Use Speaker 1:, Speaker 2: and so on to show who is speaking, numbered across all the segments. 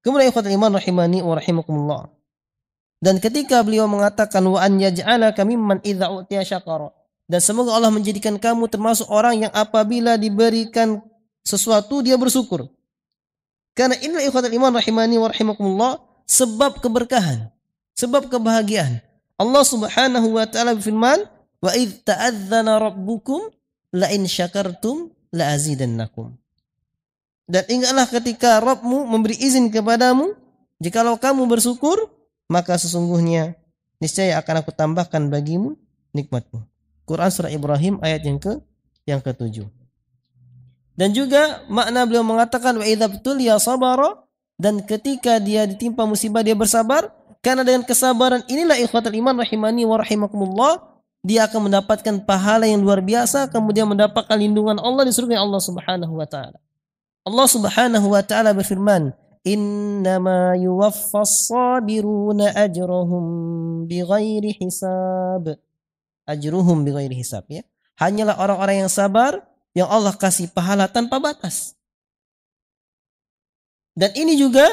Speaker 1: Kemudian ikhwatul iman rahimani wa rahimakumullah. Dan ketika beliau mengatakan wa an yaj'alaka mimman idza utiya syakara, dan semoga Allah menjadikan kamu termasuk orang yang apabila diberikan sesuatu dia bersyukur. Karena inilah ikhwatul iman rahimani wa rahimakumullah sebab keberkahan, sebab kebahagiaan. Allah Subhanahu wa taala berfirman, "Wa idz ta'adzana rabbukum la in syakartum la azidannakum." Dan ingatlah ketika Rabbmu memberi izin kepadamu, jikalau kamu bersyukur, maka sesungguhnya niscaya akan aku tambahkan bagimu nikmatku. Quran surah Ibrahim ayat yang ke-7. Dan juga makna beliau mengatakan wa idza btuliya sabara, dan ketika dia ditimpa musibah dia bersabar, karena dengan kesabaran inilah ikhwatul iman rahimani wa rahimakumullah, dia akan mendapatkan pahala yang luar biasa, kemudian mendapatkan lindungan Allah di surga Allah Subhanahu wa taala. Allah Subhanahu wa taala berfirman, "Innama yuwaffas sabiruna ajrahum bighairi hisab." Ajruhum bighairi hisab, ya. Hanyalah orang-orang yang sabar yang Allah kasih pahala tanpa batas. Dan ini juga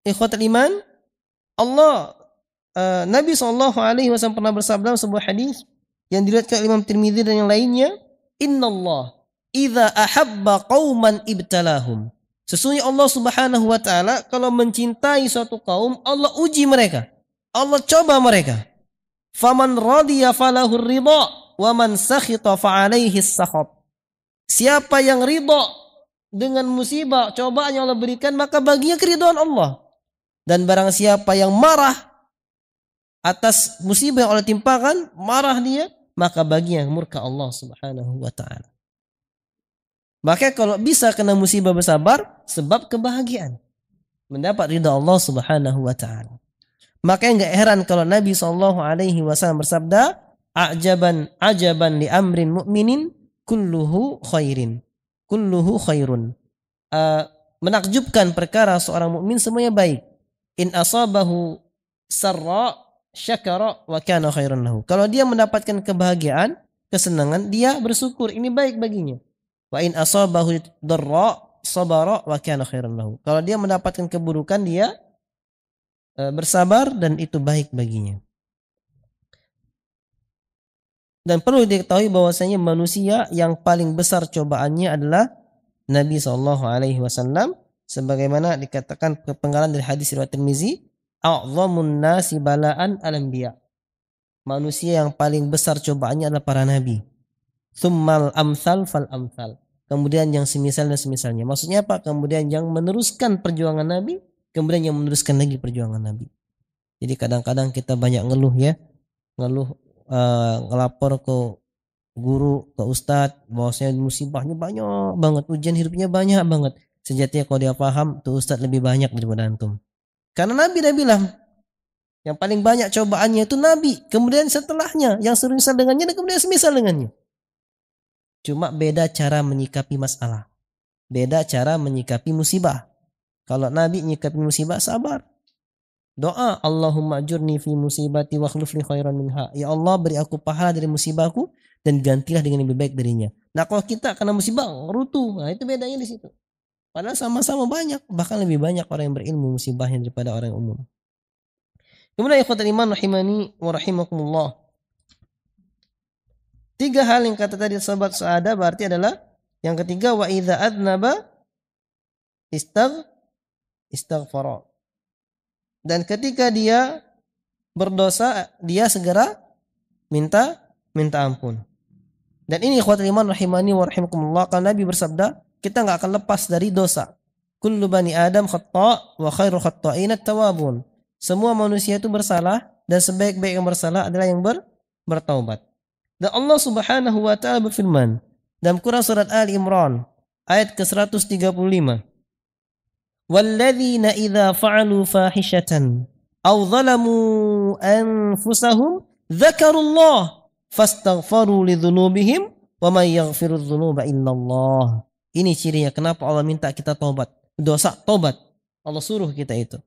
Speaker 1: ikhwatul iman, Allah Nabi SAW pernah bersabda dalam sebuah hadis yang diriwayatkan Imam Tirmidzi dan yang lainnya, "Innallah idza ahabba qauman ibtalahum." Sesungguhnya Allah Subhanahu wa taala kalau mencintai suatu kaum, Allah uji mereka. Allah coba mereka. Faman radiya falahu ridha wa man sakhita fa alaihi sakhab. Siapa yang ridha dengan musibah cobaan yang Allah berikan, maka baginya keridhaan Allah. Dan barang siapa yang marah atas musibah yang Allah timpakan, marah dia, maka baginya murka Allah Subhanahu wa taala. Maka kalau bisa kena musibah bersabar, sebab kebahagiaan, mendapat ridha Allah Subhanahu wa taala. Maka enggak heran kalau Nabi SAW bersabda, ajaban li amrin mu'minin kulluhu khairin. Kulluhu khairun. Menakjubkan perkara seorang mukmin semuanya baik. In asabahu sarra syakara wa kana khairan lahu. Kalau dia mendapatkan kebahagiaan, kesenangan, dia bersyukur, ini baik baginya. Wa in asabahu darra sabara wa kana khairan lahu. Kalau dia mendapatkan keburukan, dia bersabar dan itu baik baginya. Dan perlu diketahui bahwasanya manusia yang paling besar cobaannya adalah Nabi SAW, sebagaimana dikatakan kepenggalan dari hadis riwayat Tirmizi, a'zamun nasi bala'an al-anbiya. Manusia yang paling besar cobaannya adalah para nabi. Tsummal amsal fal amsal. Kemudian yang semisal dan semisalnya. Maksudnya apa? Kemudian yang meneruskan perjuangan Nabi, kemudian yang meneruskan lagi perjuangan Nabi. Jadi kadang-kadang kita banyak ngeluh, ya. Ngeluh, ngelapor ke guru, ke ustadz, bahwasanya musibahnya banyak banget, ujian hidupnya banyak banget. Sejatinya kalau dia paham, tuh ustadz lebih banyak daripada antum. Karena Nabi dah bilang, yang paling banyak cobaannya itu Nabi. Kemudian setelahnya, yang semisal dengannya, dan kemudian semisal dengannya. Cuma beda cara menyikapi masalah. Beda cara menyikapi musibah. Kalau Nabi menyikapi musibah, sabar. Doa, Allahumma ajurni fi musibati wa akhlifli khairan minha. Ya Allah, beri aku pahala dari musibahku dan gantilah dengan lebih baik darinya. Nah, kalau kita kena musibah, rutuh. Nah, itu bedanya di situ. Padahal sama-sama banyak, bahkan lebih banyak orang yang berilmu musibahnya daripada orang yang umum. Kemudian ikhwatul iman rahimani wa rahimakumullah. 3 hal yang kata tadi sahabat Sa'adah berarti adalah yang ketiga, wa idza adnaba istaghfara. Dan ketika dia berdosa, dia segera minta ampun. Dan ini ikhwatul iman rahimani wa rahimakumullah, karena Nabi bersabda, kita enggak akan lepas dari dosa. Kullu bani Adam khata' wa khairu khata'in at-tawwabun. Semua manusia itu bersalah dan sebaik-baik yang bersalah adalah yang bertaubat. Dan Allah Subhanahu wa taala berfirman dalam Quran surat Ali Imran ayat ke-135. Walladzina idza fa'alu fahishatan aw zalamu anfusahum dzakarullah fastaghfaru lidzunubihim wa may yaghfirudz dzunuba illallah. Ini cirinya kenapa Allah minta kita taubat. Dosa taubat. Allah suruh kita itu.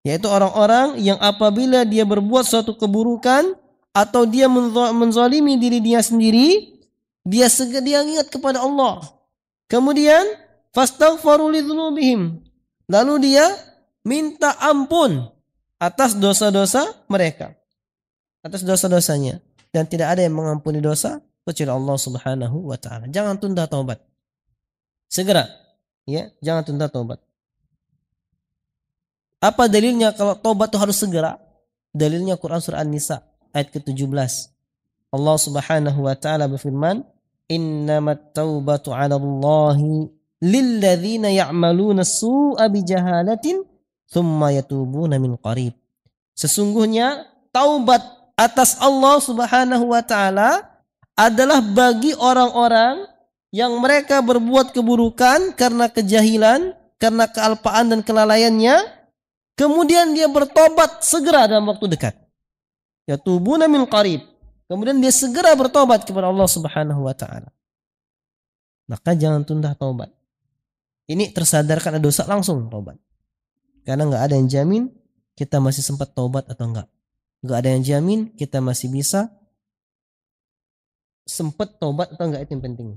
Speaker 1: Yaitu orang-orang yang apabila dia berbuat suatu keburukan atau dia menzalimi diri dia sendiri, dia ingat kepada Allah. Kemudian fastaghfaru lidzunubihim. Lalu dia minta ampun atas dosa-dosa mereka, atas dosa-dosanya, dan tidak ada yang mengampuni dosa kecuali Allah Subhanahu wa taala. Jangan tunda taubat. Segera, ya, jangan tunda taubat. Apa dalilnya kalau taubat itu harus segera? Dalilnya Quran surah An-Nisa ayat ke-17. Allah Subhanahu wa taala berfirman, "Innamat taubatu 'ala Allahi lilladzina ya'maluna as-su'a bijahalatin tsumma yatubuna min qarib." Sesungguhnya taubat atas Allah Subhanahu wa taala adalah bagi orang-orang yang mereka berbuat keburukan karena kejahilan, karena kealpaan dan kelalaiannya, kemudian dia bertobat segera dalam waktu dekat. Yatubuna min qarib. Kemudian dia segera bertobat kepada Allah Subhanahu wa taala. Maka jangan tunda taubat. Ini tersadarkan ada dosa, langsung taubat. Karena nggak ada yang jamin kita masih sempat taubat atau enggak. Nggak ada yang jamin kita masih bisa sempat taubat atau enggak, itu yang penting.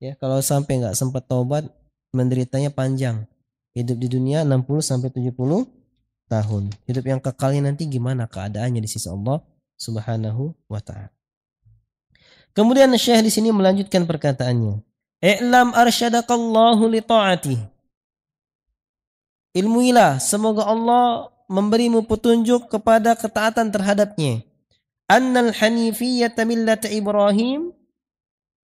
Speaker 1: Ya, kalau sampai nggak sempat taubat, menderitanya panjang. Hidup di dunia 60 sampai 70 tahun. Hidup yang kekalnya nanti gimana keadaannya di sisi Allah Subhanahu wa taala. Kemudian Syekh di sini melanjutkan perkataannya. I'lam arsyadakallahu li ta'ati. Ilmuilah, semoga Allah memberimu petunjuk kepada ketaatan terhadapnya. Annal hanifiyyata millata Ibrahim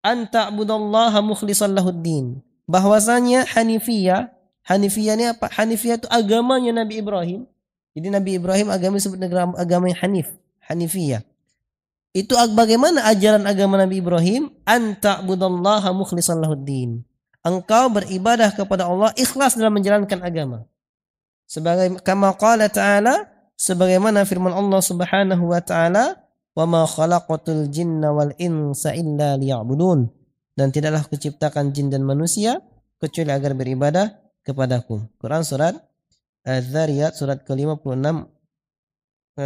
Speaker 1: an ta'budallaha mukhlishan lahuddin. Bahwasanya Hanifiyah ini apa? Hanifiyah itu agamanya Nabi Ibrahim. Jadi Nabi Ibrahim agama disebut agama yang Hanifiyah. Itu bagaimana ajaran agama Nabi Ibrahim? An ta'budallaha mukhlishan lahuddin. Engkau beribadah kepada Allah ikhlas dalam menjalankan agama. Sebagai kama qala ta'ala, sebagaimana firman Allah Subhanahu wa ta'ala, "Wa ma khalaqatul jinna wal insa illa liya'budun." Dan tidaklah kuciptakan jin dan manusia kecuali agar beribadah kepadaku. Quran surat Az-Zariyat surat ke-56.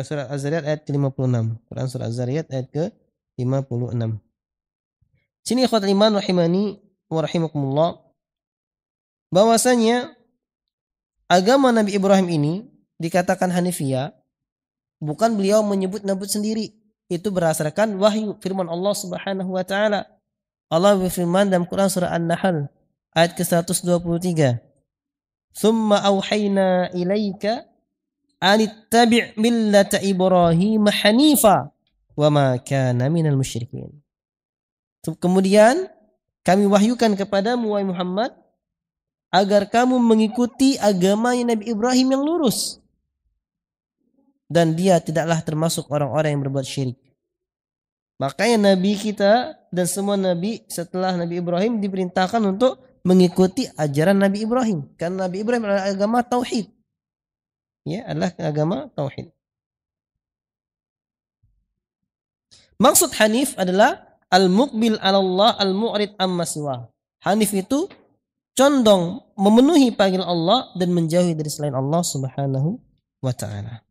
Speaker 1: Surat Az-Zariyat ayat ke-56. Quran surat Az-Zariyat ayat ke-56. Sini ikhwatul iman rahimani wa rahimakumullah, bahwasanya agama Nabi Ibrahim ini dikatakan Hanifiyah, bukan beliau menyebut-nyebut sendiri. Itu berdasarkan wahyu firman Allah Subhanahu wa taala. Allah berfirman dalam Quran surah An-Nahl ayat ke-123. "Tsumma auhayna ilaika anittabi' millata Ibrahim hanifa wa ma kana minal musyrikin." Kemudian kami wahyukan kepadamu wahai Muhammad agar kamu mengikuti agama Nabi Ibrahim yang lurus, dan dia tidaklah termasuk orang-orang yang berbuat syirik. Makanya Nabi kita dan semua Nabi setelah Nabi Ibrahim diperintahkan untuk mengikuti ajaran Nabi Ibrahim. Karena Nabi Ibrahim adalah agama tauhid. Ya, adalah agama tauhid. Maksud Hanif adalah al-muqbil ala Allah, al-mu'rid amma siwah. Hanif itu condong memenuhi panggilan Allah dan menjauhi dari selain Allah Subhanahu wa ta'ala.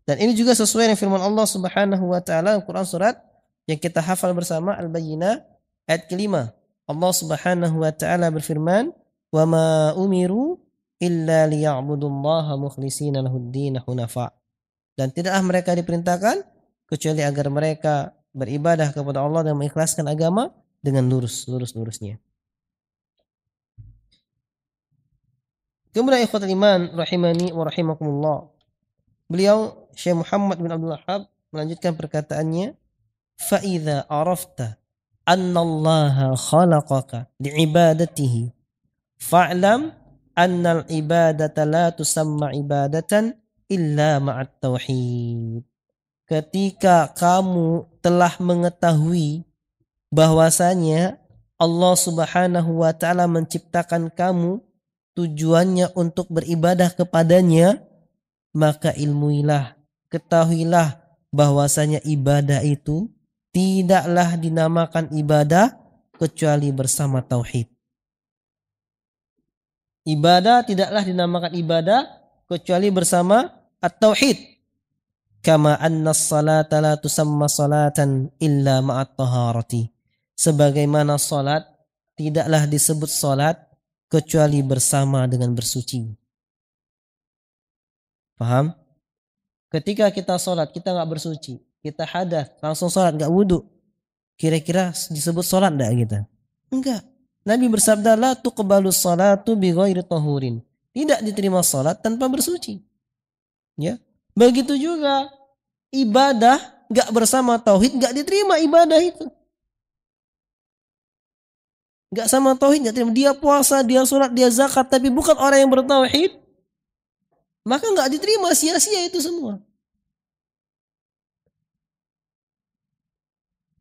Speaker 1: Dan ini juga sesuai dengan firman Allah Subhanahu wa ta'ala dalam Quran surat yang kita hafal bersama Al-Bayyinah ayat ke-5. Allah Subhanahu wa ta'ala berfirman, "Wa ma umiru illa liya'budullaha mukhlishina lahuddin hunafa." Dan tidaklah mereka diperintahkan kecuali agar mereka beribadah kepada Allah dan mengikhlaskan agama dengan lurus-lurusnya. Kemudian ikhwatul iman rahimani wa rahimakumullah, beliau Syekh Muhammad bin Abdul Wahhab melanjutkan perkataannya, "Fa idza arafta anna Allah khalaqaka li'ibadatihi fa'lam anna al-ibadata la tusamma ibadatan illa ma'at tauhid." Ketika kamu telah mengetahui bahwasanya Allah Subhanahu wa ta'ala menciptakan kamu tujuannya untuk beribadah kepadanya, maka ilmuilah, ketahuilah bahwasanya ibadah itu tidaklah dinamakan ibadah kecuali bersama tauhid. Ibadah tidaklah dinamakan ibadah kecuali bersama at-tauhid. Kama anna as-salata la tusamma salatan illa ma'at taharati. Sebagaimana salat tidaklah disebut salat kecuali bersama dengan bersuci. Paham? Ketika kita sholat, kita nggak bersuci, kita hadas, langsung sholat, nggak wudhu, kira-kira disebut sholat nggak kita? Enggak. Nabi bersabda, la tuqbalu sholatu bi ghairi tahurin. Tidak diterima sholat tanpa bersuci. Ya. Begitu juga ibadah nggak bersama tauhid, nggak diterima ibadah itu. Nggak sama tauhid, nggak terima. Dia puasa, dia sholat, dia zakat, tapi bukan orang yang bertauhid, maka nggak diterima, sia-sia itu semua.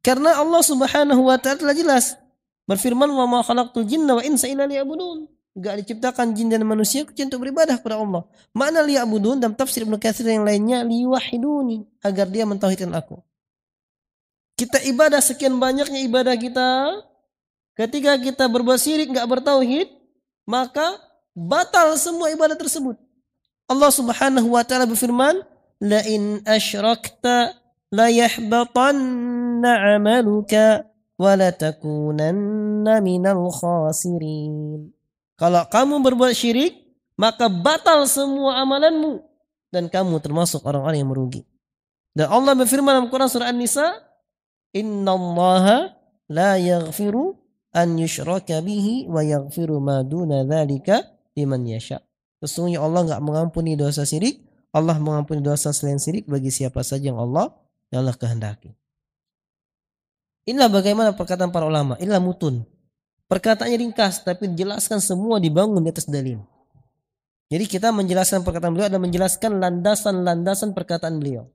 Speaker 1: Karena Allah Subhanahu wa taala telah jelas berfirman, wa ma khalaqtul jinna wa insa illa liya'budun. Enggak diciptakan jin dan manusia kecuali untuk beribadah kepada Allah. Makna liya'budun dalam tafsir Ibnu Katsir yang lainnya liwahiduni, agar dia mentauhidkan aku. Kita ibadah sekian banyaknya ibadah kita, ketika kita berbuat syirik, enggak bertauhid, maka batal semua ibadah tersebut. Allah Subhanahu wa taala berfirman, la in asyrakta la yahbatanna 'amaluka wa la takunanna minal khasirin. Kalau kamu berbuat syirik, maka batal semua amalanmu dan kamu termasuk orang-orang yang merugi. Dan Allah berfirman dalam Quran surah An-Nisa, innallaha la yaghfiru an yushraka bihi wa yaghfiru ma duna dzalika liman yasha. Sesungguhnya Allah enggak mengampuni dosa syirik, Allah mengampuni dosa selain syirik bagi siapa saja yang Allah kehendaki. Inilah bagaimana perkataan para ulama, inilah mutun. Perkataannya ringkas tapi dijelaskan semua dibangun di atas dalil. Jadi kita menjelaskan perkataan beliau adalah menjelaskan landasan-landasan perkataan beliau.